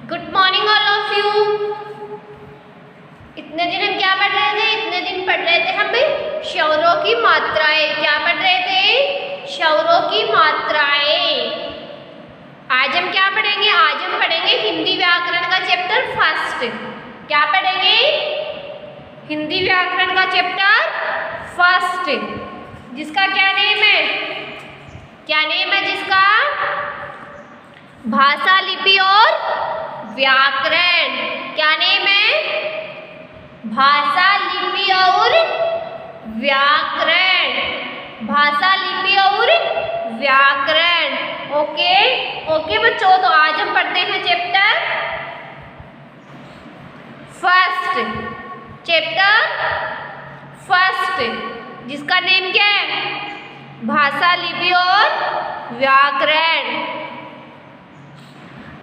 Good morning all of you. इतने दिन हम क्या पढ़ रहे थे? इतने दिन पढ़ रहे थे हम स्वरों की मात्राएं। क्या पढ़ रहे थे? स्वरों की मात्राएं। आज हम क्या पढ़ेंगे? आज हम पढ़ेंगे हिंदी व्याकरण का चैप्टर फर्स्ट। क्या पढ़ेंगे? हिंदी व्याकरण का चैप्टर फर्स्ट, जिसका क्या नेम है? क्या नेम है जिसका? भाषा, लिपि और व्याकरण। क्या नेम है? भाषा, लिपि और व्याकरण। भाषा, लिपि और व्याकरण। ओके बच्चों, तो आज हम पढ़ते हैं चैप्टर फर्स्ट। चैप्टर फर्स्ट, जिसका नेम क्या है? भाषा, लिपि और व्याकरण।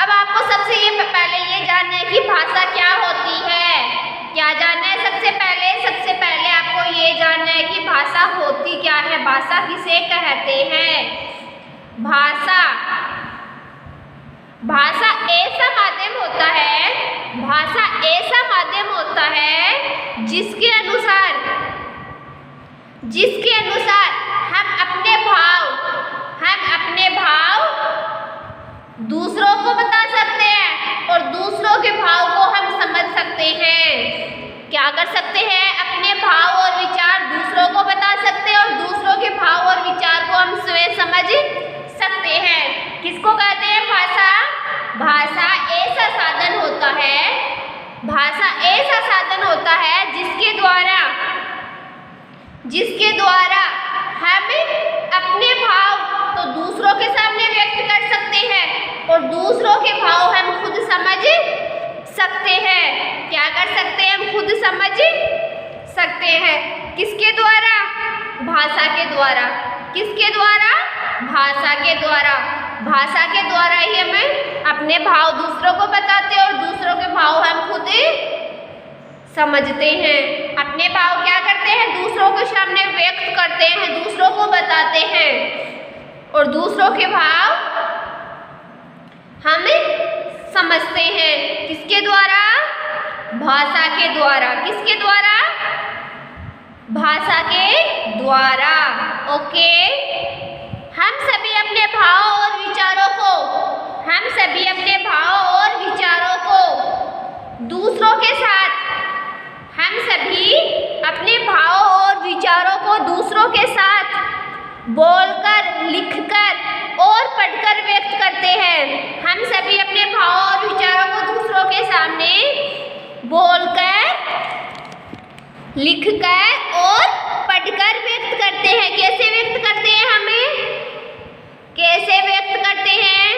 अब आपको सबसे पहले ये जानना है कि भाषा क्या होती है। क्या जानना है? सबसे पहले आपको ये जानना है कि भाषा होती क्या है, भाषा किसे कहते हैं। भाषा ऐसा माध्यम होता है, भाषा ऐसा माध्यम होता है जिसके अनुसार हम अपने भाव दूसरों को बता सकते हैं और दूसरों के भाव को हम समझ सकते हैं। क्या कर सकते हैं? अपने भाव और विचार दूसरों को बता सकते हैं और दूसरों के भाव और विचार को हम स्वयं समझ सकते हैं। किसको कहते हैं भाषा? भाषा ऐसा साधन होता है, भाषा ऐसा साधन होता है जिसके द्वारा हम अपने भाव तो दूसरों के सामने व्यक्त कर सकते हैं और दूसरों के भाव हम खुद समझ सकते हैं। क्या कर सकते हैं? हम खुद समझ सकते हैं। किसके द्वारा? भाषा के द्वारा। किसके द्वारा? भाषा के द्वारा। भाषा के द्वारा ही हम अपने भाव दूसरों को बताते हैं और दूसरों के भाव हम खुद समझते हैं। अपने भाव क्या करते हैं? दूसरों के सामने व्यक्त करते हैं, दूसरों को बताते हैं और दूसरों के भाव हम समझते हैं। किसके द्वारा? भाषा के द्वारा। किसके द्वारा? भाषा के द्वारा। ओके, हम सभी अपने भाव और विचारों को दूसरों के साथ बोलकर, लिखकर और पढ़कर व्यक्त करते हैं। हम सभी अपने भाव और विचारों को दूसरों के सामने बोलकर, लिखकर और पढ़कर व्यक्त करते हैं। कैसे व्यक्त करते हैं? कैसे व्यक्त करते हैं?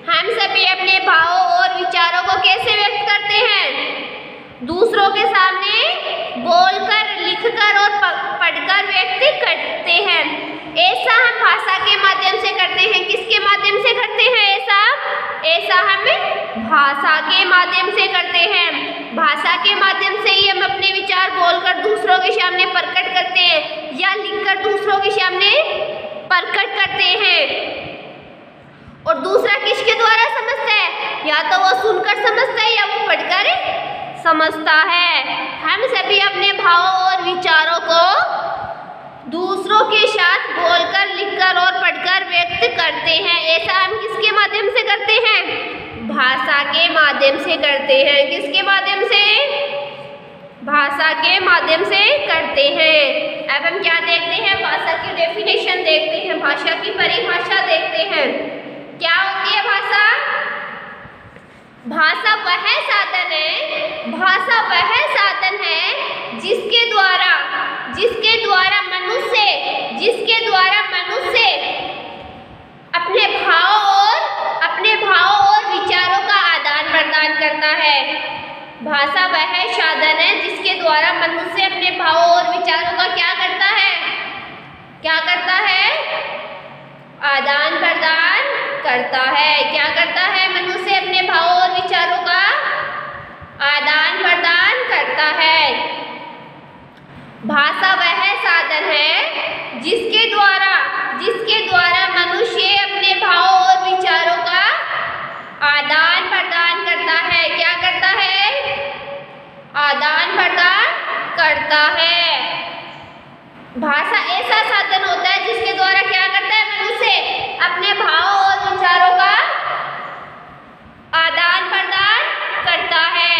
हम सभी अपने भावों और विचारों को कैसे व्यक्त करते हैं? दूसरों के सामने बोलकर, लिखकर और पढ़कर व्यक्त करते हैं। ऐसा हम भाषा के माध्यम से करते हैं। किसके माध्यम से करते हैं ऐसा हम भाषा के माध्यम से करते हैं। भाषा के माध्यम से ही हम अपने विचार बोलकर दूसरों के सामने प्रकट करते हैं या लिखकर दूसरों के सामने प्रकट करते हैं। और दूसरा किसके द्वारा समझता है? या तो वो सुनकर समझता है या वो पढ़कर समझता है। हम सभी अपने भावों और विचारों को दूसरों के साथ बोलकर, लिखकर और पढ़कर व्यक्त करते हैं। ऐसा हम किसके माध्यम से करते हैं? भाषा के माध्यम से करते हैं। किसके माध्यम से? भाषा के माध्यम से करते हैं। अब हम क्या देखते हैं? भाषा की डेफिनेशन देखते हैं, भाषा की परिभाषा देखते हैं। क्या होती है भाषा? भाषा वह साधन है जिसके द्वारा मनुष्य अपने भाव और विचारों का आदान प्रदान करता है। भाषा वह साधन है जिसके द्वारा मनुष्य अपने भावों और विचारों का क्या करता है? आदान प्रदान करता है। क्या करता है? मनुष्य अपने भावों और विचारों का आदान प्रदान करता है। भाषा वह साधन है जिसके द्वारा मनुष्य अपने भावों और विचारों का आदान प्रदान करता करता है। भाषा ऐसा साधन होता है जिसके द्वारा क्या करता है मनुष्य अपने भावों और विचारों का आदान प्रदान करता है।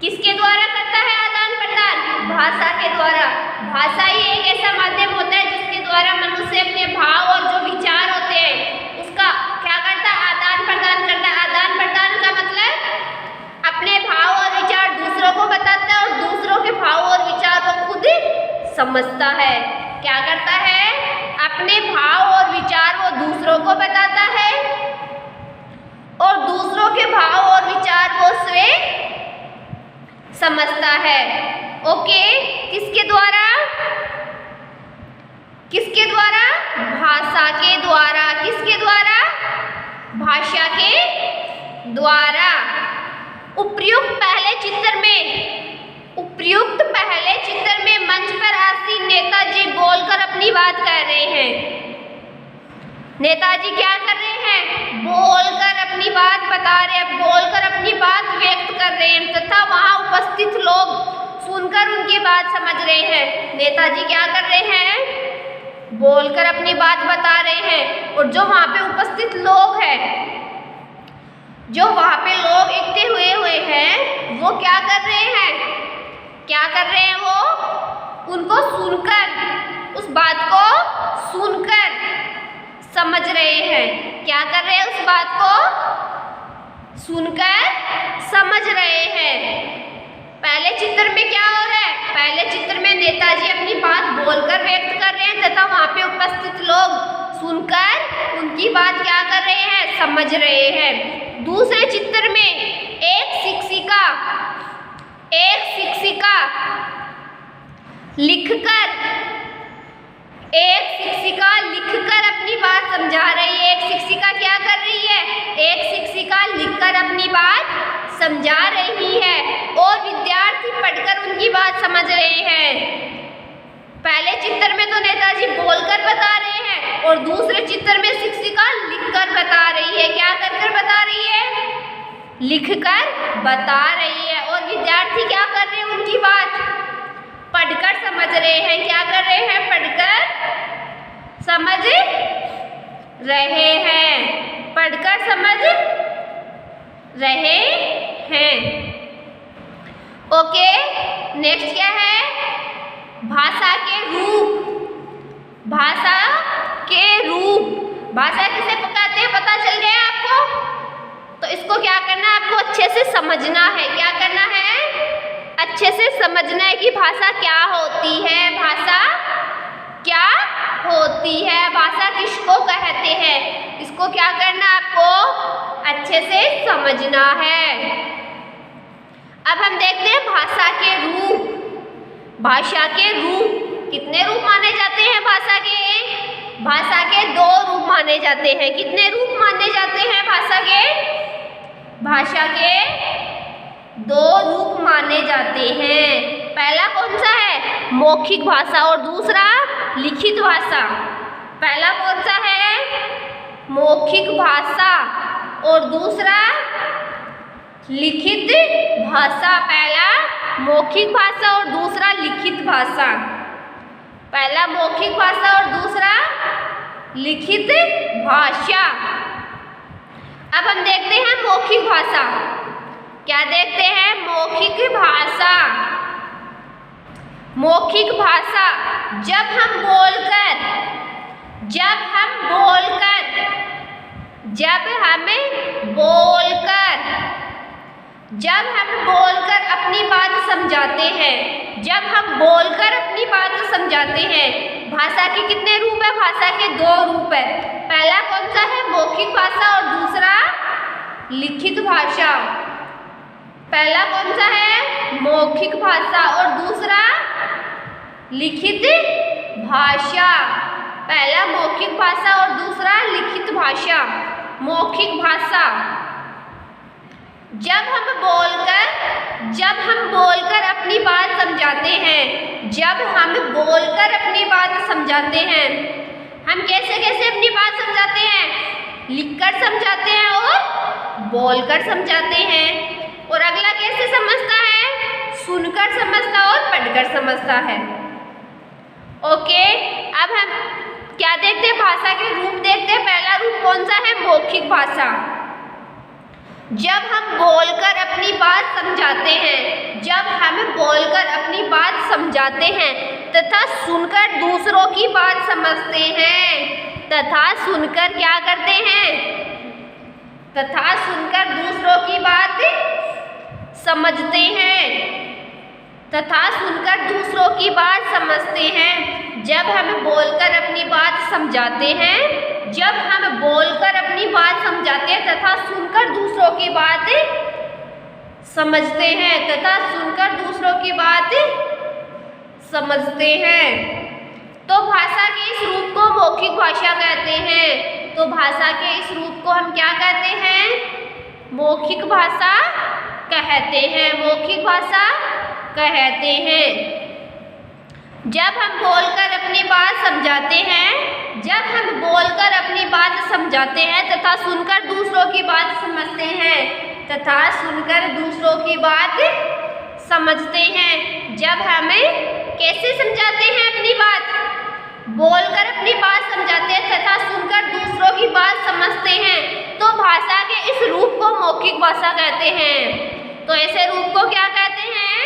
किसके द्वारा करता है आदान प्रदान? भाषा के द्वारा। भाषा ही एक ऐसा माध्यम होता है जिसके द्वारा मनुष्य अपने भाव और जो विचार होते हैं उसका क्या करता है आदान प्रदान करता है। आदान प्रदान का मतलब अपने भाव और विचार दूसरों को बताता है और दूसरों के भाव और विचार को खुद समझता है। क्या करता है? अपने भाव और विचार वो दूसरों को बताता है और दूसरों के भाव और विचार वो स्वयं समझता है। ओके, किसके द्वारा? किसके द्वारा? भाषा के द्वारा। किसके द्वारा? भाषा के द्वारा। उपयुक्त पहले चित्र में मंच पर आसीन नेताजी बोलकर अपनी बात कह रहे हैं। नेताजी क्या कर रहे हैं? बोलकर अपनी बात बता रहे हैं, बोलकर अपनी बात व्यक्त कर रहे हैं तथा वहां उपस्थित लोग सुनकर उनकी बात समझ रहे हैं। नेताजी क्या कर रहे हैं? बोलकर अपनी बात बता रहे हैं और जो वहां पे उपस्थित लोग हैं, जो वहां पे लोग इकट्ठे हुए हैं वो क्या कर रहे हैं? क्या कर रहे हैं? वो उनको सुनकर, उस बात को सुनकर समझ रहे हैं। क्या कर रहे हैं? उस बात को सुनकर समझ रहे हैं। पहले चित्र में क्या हो रहा है? पहले चित्र में नेताजी अपनी बात बोलकर व्यक्त कर रहे हैं तथा वहां पे उपस्थित लोग सुनकर उनकी बात क्या कर रहे हैं? समझ रहे हैं। दूसरे चित्र में एक शिक्षिका लिखकर अपनी बात समझा रही है। एक शिक्षिका क्या कर रही है? एक शिक्षिका लिखकर अपनी बात समझा रही है और विद्यार्थी पढ़कर उनकी बात समझ रहे हैं। पहले चित्र में तो नेताजी बोलकर बता रहे हैं और दूसरे चित्र में शिक्षिका लिखकर बता रही है। क्या कर बता रही है? लिखकर बता रही है और विद्यार्थी क्या कर रहे हैं? उनकी बात पढ़कर समझ रहे हैं। क्या कर रहे हैं? पढ़कर समझ रहे हैं। पढ़कर समझ रहे हैं। ओके, नेक्स्ट क्या है? भाषा के रूप। भाषा के रूप। भाषा किसे कहते हैं पता चल गया आपको? तो इसको क्या करना है? आपको अच्छे से समझना है। क्या करना है? अच्छे से समझना है कि भाषा क्या होती है। भाषा क्या होती है? भाषा किसको कहते हैं? इसको क्या करना है? आपको अच्छे से समझना है। अब हम देखते हैं भाषा के रूप। भाषा के रूप कितने रूप माने जाते हैं? भाषा के 2 रूप माने जाते हैं। कितने रूप माने जाते हैं भाषा के? भाषा के 2 रूप माने जाते हैं। पहला कौन सा है? मौखिक भाषा और दूसरा लिखित भाषा। पहला कौन सा है? मौखिक भाषा और दूसरा लिखित भाषा। पहला मौखिक भाषा और दूसरा लिखित भाषा। पहला मौखिक भाषा और दूसरा लिखित भाषा। अब हम देखते हैं मौखिक भाषा। क्या देखते हैं? मौखिक भाषा। मौखिक भाषा जब हम बोलकर अपनी बात समझाते हैं। जब हम बोलकर अपनी बात समझाते हैं। भाषा के कितने रूप है? भाषा के 2 रूप है। पहला कौन सा है? मौखिक भाषा और दूसरा लिखित भाषा। पहला कौन सा है? मौखिक भाषा और दूसरा लिखित भाषा। पहला मौखिक भाषा और दूसरा लिखित भाषा। मौखिक भाषा जब हम बोलकर अपनी बात समझाते हैं। जब हम बोलकर अपनी बात समझाते हैं। हम कैसे अपनी बात समझाते हैं? लिखकर समझाते हैं और बोलकर समझाते हैं। और अगला कैसे समझता है? सुनकर समझता और पढ़कर समझता है। ओके, अब हम क्या देखते हैं, भाषा के रूप देखते हैं। पहला रूप कौन सा है, मौखिक भाषा। जब हम बोलकर अपनी बात समझाते हैं, जब हम बोलकर अपनी बात समझाते हैं तथा सुनकर दूसरों की बात समझते हैं, तथा सुनकर क्या करते हैं, तथा सुनकर दूसरों की बात समझते हैं, तथा सुनकर दूसरों की बात समझते हैं। जब हम बोलकर अपनी बात समझाते हैं, जब हम बोलकर अपनी बात समझाते हैं तथा सुनकर दूसरों की बात समझते हैं, तथा सुनकर दूसरों की बात समझते हैं, तो भाषा के इस रूप को मौखिक भाषा कहते हैं। तो भाषा के इस रूप को हम क्या कहते हैं, मौखिक भाषा कहते हैं, मौखिक भाषा कहते हैं। जब हम बोलकर अपनी बात समझाते हैं, जब हम बोलकर अपनी बात समझाते हैं तथा सुनकर दूसरों की बात समझते हैं, तथा सुनकर दूसरों की बात समझते हैं। जब हमें कैसे समझाते हैं अपनी बात, बोलकर अपनी बात समझाते हैं तथा सुनकर दूसरों की बात समझते हैं, तो भाषा के इस रूप को मौखिक भाषा कहते हैं। तो ऐसे रूप को क्या कहते हैं,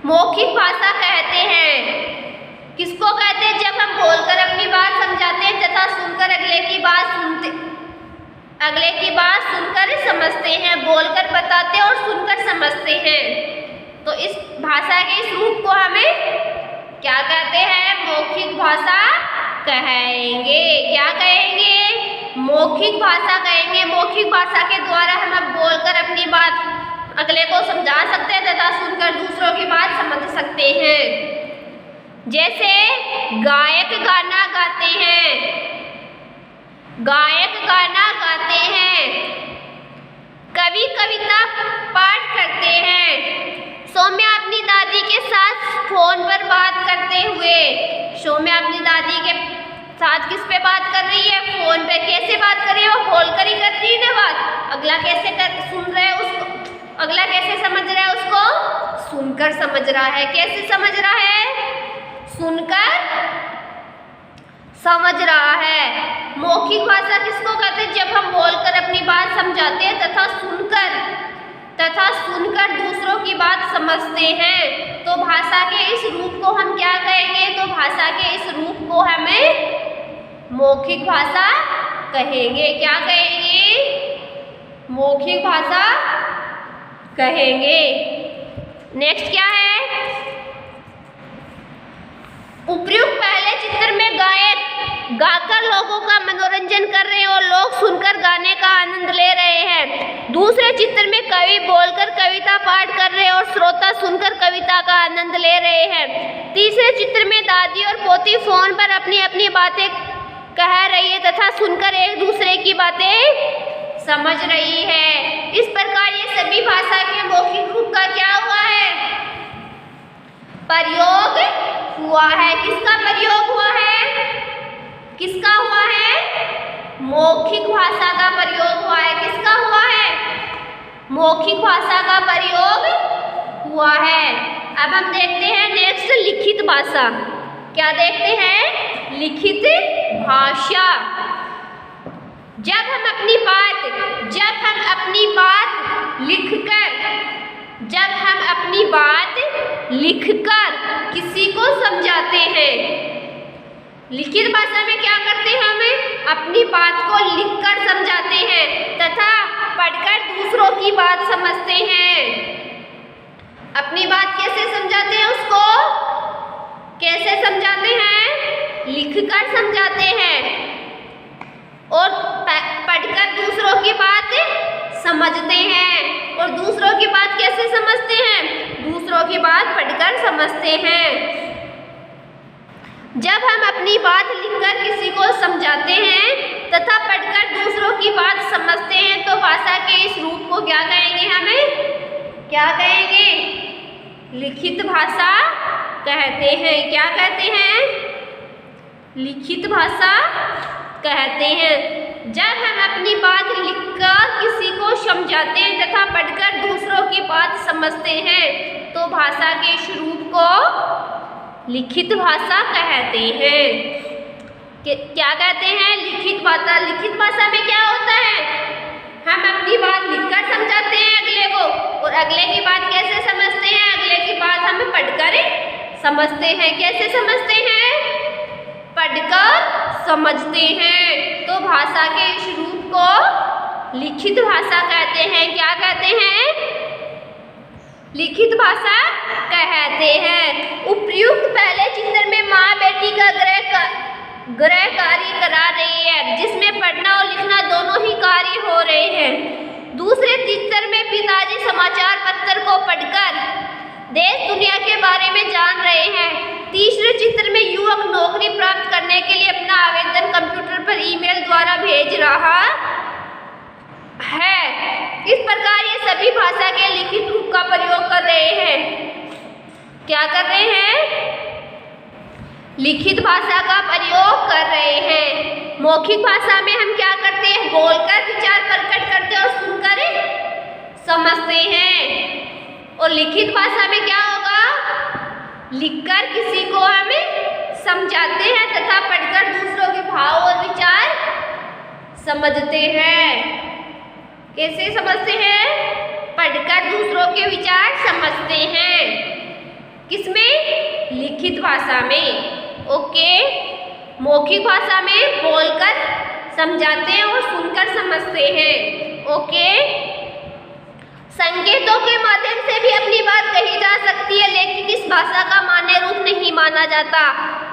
मौखिक भाषा कहते हैं। किसको कहते हैं, जब हम बोलकर अपनी बात समझाते हैं तथा सुनकर अगले की बात सुनकर समझते हैं, बोलकर बताते और सुनकर समझते हैं। तो इस भाषा के इस रूप को हमें क्या कहते हैं, मौखिक भाषा कहेंगे। क्या कहेंगे, मौखिक भाषा कहेंगे। मौखिक भाषा के द्वारा हम बोलकर अपनी बात अगले को समझा सकते हैं तथा सुनकर दूसरों की बात समझ सकते हैं। जैसे गायक गाना गाते हैं, गायक गाना गाते हैं, कवि कविता पाठ करते हैं। सौम्या अपनी दादी के साथ फोन पर बात करते हुए, सौम्या अपनी दादी के साथ किस पे बात कर रही है, फोन पे। कैसे बात कर रही है, वो बोलकर ही कर रही है ना बात। अगला कैसे सुन रहा है उसको, अगला कैसे समझ रहा है उसको, सुनकर समझ रहा है। कैसे समझ रहा है, सुनकर समझ रहा है। मौखिक भाषा किसको कहते हैं, जब हम बोलकर अपनी बात समझाते हैं तथा सुनकर दूसरों की बात समझते हैं। तो भाषा के इस रूप को हम क्या कहेंगे, तो भाषा के इस रूप को हमें मौखिक भाषा कहेंगे। क्या कहेंगे, मौखिक भाषा कहेंगे। नेक्स्ट क्या है, उपयुक्त पहले चित्र में गायक गाकर लोगों का मनोरंजन कर रहे हैं और लोग सुनकर गाने का आनंद ले रहे हैं। दूसरे चित्र में कवि बोलकर कविता पाठ कर रहे हैं और श्रोता सुनकर कविता का आनंद ले रहे हैं। तीसरे चित्र में दादी और पोती फोन पर अपनी अपनी बातें कह रही है तथा सुनकर एक दूसरे की बातें समझ रही है। इस प्रकार ये सभी भाषा के मौखिक रूप का क्या हुआ है, प्रयोग हुआ है। किसका प्रयोग हुआ है, किसका हुआ है, मौखिक भाषा का प्रयोग हुआ है। किसका हुआ है, मौखिक भाषा का प्रयोग हुआ है। अब हम देखते हैं नेक्स्ट लिखित भाषा। क्या देखते हैं, लिखित भाषा। जब हम अपनी बात लिखकर किसी को समझाते हैं। लिखित भाषा में क्या करते हैं, हमें अपनी बात को लिखकर समझाते हैं तथा पढ़कर दूसरों की बात समझते हैं। अपनी बात कैसे समझाते हैं, उसको कैसे समझाते हैं, लिखकर समझाते हैं और पढ़कर दूसरों की बात समझते हैं। और दूसरों की बात कैसे समझते हैं, दूसरों की बात पढ़कर समझते हैं। जब हम अपनी बात लिखकर किसी को समझाते हैं तथा पढ़कर दूसरों की बात समझते हैं, तो भाषा के इस रूप को क्या कहेंगे, हमें क्या कहेंगे, लिखित भाषा कहते हैं। क्या कहते हैं, लिखित भाषा कहते हैं। जब हम अपनी बात लिखकर किसी को समझाते हैं तथा पढ़कर दूसरों की बात समझते हैं तो भाषा के इस रूप को लिखित भाषा कहते हैं। क्या कहते हैं? लिखित भाषा। लिखित भाषा में क्या होता है? हम अपनी बात लिखकर समझाते हैं अगले को, और अगले की बात कैसे समझते हैं? अगले की बात हमें पढ़कर समझते हैं। कैसे समझते हैं? पढ़कर समझते हैं। तो भाषा के इस रूप को लिखित भाषा कहते हैं। क्या कहते हैं? लिखित भाषा कहते हैं। उपर्युक्त पहले चित्र में माँ बेटी का गृह कार्य करा रही है, जिसमें पढ़ना और लिखना दोनों ही कार्य हो रहे हैं। दूसरे चित्र में पिताजी समाचार पत्र को पढ़कर देश दुनिया के बारे में जान रहे हैं। तीसरे चित्र में युवक नौकरी प्राप्त करने के लिए अपना आवेदन कंप्यूटर पर ईमेल द्वारा भेज रहा है। इस प्रकार ये सभी भाषा के लिखित रूप का प्रयोग कर रहे हैं। क्या कर रहे हैं? लिखित भाषा का प्रयोग कर रहे हैं। मौखिक भाषा में हम क्या करते हैं? बोलकर विचार प्रकट करते हैं और सुनकर समझते हैं। और लिखित भाषा में क्या होगा? लिखकर किसी को हमें समझाते हैं तथा पढ़कर दूसरों के भाव और विचार समझते हैं। कैसे समझते हैं? पढ़कर दूसरों के विचार समझते हैं। किसमें? लिखित भाषा में। ओके। मौखिक भाषा में बोलकर समझाते हैं और सुनकर समझते हैं। ओके। संकेतों के माध्यम से भी अपनी बात कही जा सकती है, लेकिन इस भाषा का मान्य रूप नहीं माना जाता।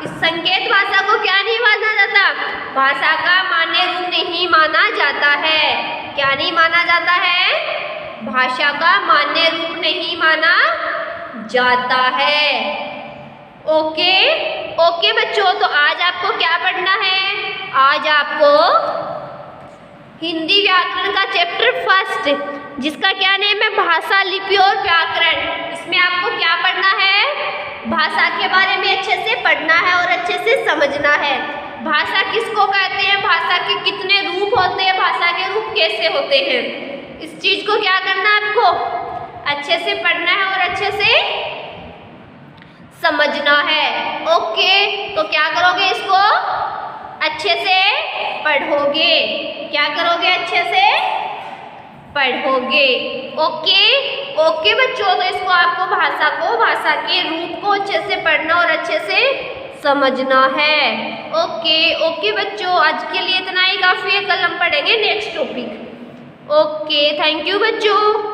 इस संकेत भाषा को क्या नहीं माना जाता? भाषा का मान्य रूप नहीं माना जाता है। क्या नहीं माना जाता है? भाषा का मान्य रूप नहीं माना जाता है। ओके। ओके बच्चों, तो आज आपको क्या पढ़ना है? आज आपको हिंदी व्याकरण का चैप्टर फर्स्ट, जिसका क्या नेम है? भाषा, लिपि और व्याकरण। इसमें आपको क्या पढ़ना है? भाषा के बारे में अच्छे से पढ़ना है और अच्छे से समझना है। भाषा किसको कहते हैं? भाषा के कितने रूप होते हैं? भाषा के रूप कैसे होते हैं? इस चीज को क्या करना है आपको? अच्छे से पढ़ना है और अच्छे से समझना है। ओके। तो क्या करोगे? इसको अच्छे से पढ़ोगे। क्या करोगे? अच्छे से पढ़ोगे। ओके। ओके बच्चों, तो इसको आपको भाषा के रूप को अच्छे से पढ़ना और अच्छे से समझना है। ओके। ओके बच्चों, आज के लिए इतना ही काफी है। कल हम पढ़ेंगे next topic. Okay, thank you बच्चों।